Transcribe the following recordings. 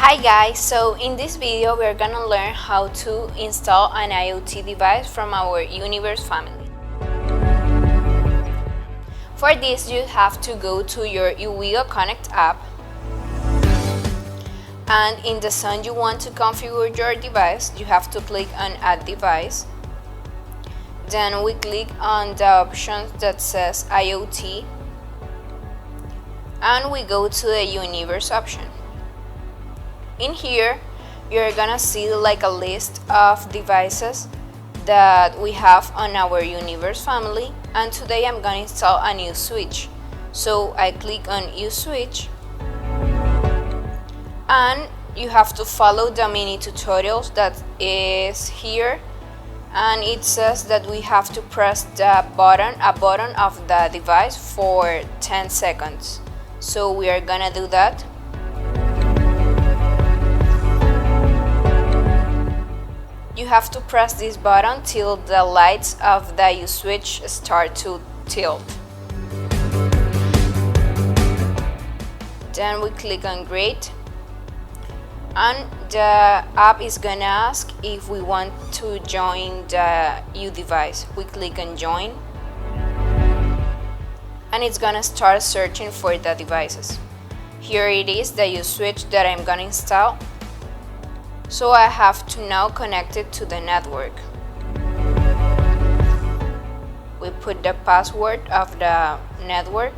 Hi guys, so in this video we're gonna learn how to install an IoT device from our Universe family. For this you have to go to your U-WIGO CONNECT app, and in the zone you want to configure your device, you have to click on Add Device. Then we click on the option that says IoT and we go to the Universe option. In here, you're gonna see like a list of devices that we have on our Universe family, and today I'm gonna install a new switch. So I click on U-Switch, and you have to follow the mini tutorials that is here, and it says that we have to press a button of the device for 10 seconds. So we are gonna do that. You have to press this button till the lights of the U-Switch start to tilt. Then we click on Great, and the app is gonna ask if we want to join the U-Device. We click on Join, and it's gonna start searching for the devices. Here it is, the U-Switch that I'm gonna install. So I have to now connect it to the network. We put the password of the network.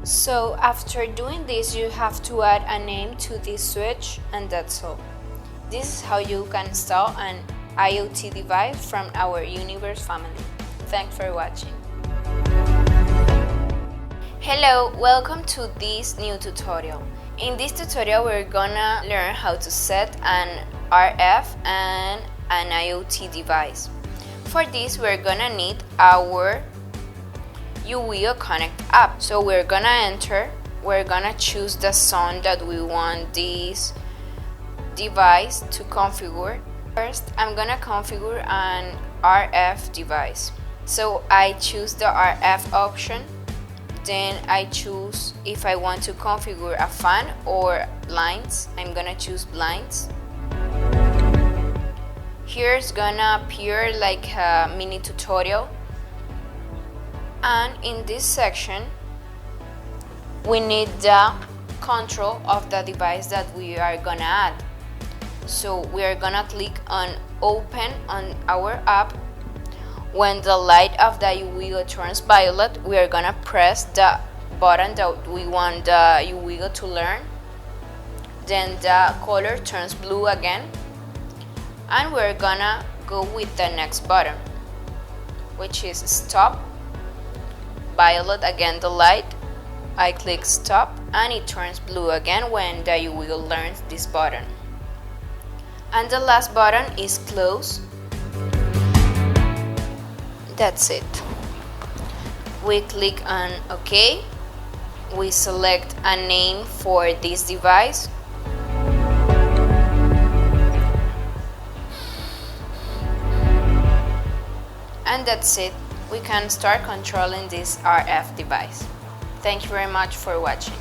So after doing this, you have to add a name to this switch, and that's all. This is how you can install an IoT device from our Universe family. Thanks for watching. Hello, welcome to this new tutorial. In this tutorial, we're gonna learn how to set an RF and an IoT device. For this, we're gonna need our U-WIGO CONNECT app. So we're gonna choose the zone that we want this device to configure. First, I'm gonna configure an RF device. So I choose the RF option. Then I choose if I want to configure a fan or blinds. I'm gonna choose blinds. Here's gonna appear like a mini tutorial. And in this section, we need the control of the device that we are gonna add. So we are gonna click on Open on our app. When the light of the U-WIGO turns violet, we are gonna press the button that we want the U-WIGO to learn. Then the color turns blue again, and we're gonna go with the next button, which is Stop. Violet again the light, I click stop, and it turns blue again when the U-WIGO learns this button. And the last button is close. That's it. We click on OK. We select a name for this device. And that's it. We can start controlling this RF device. Thank you very much for watching.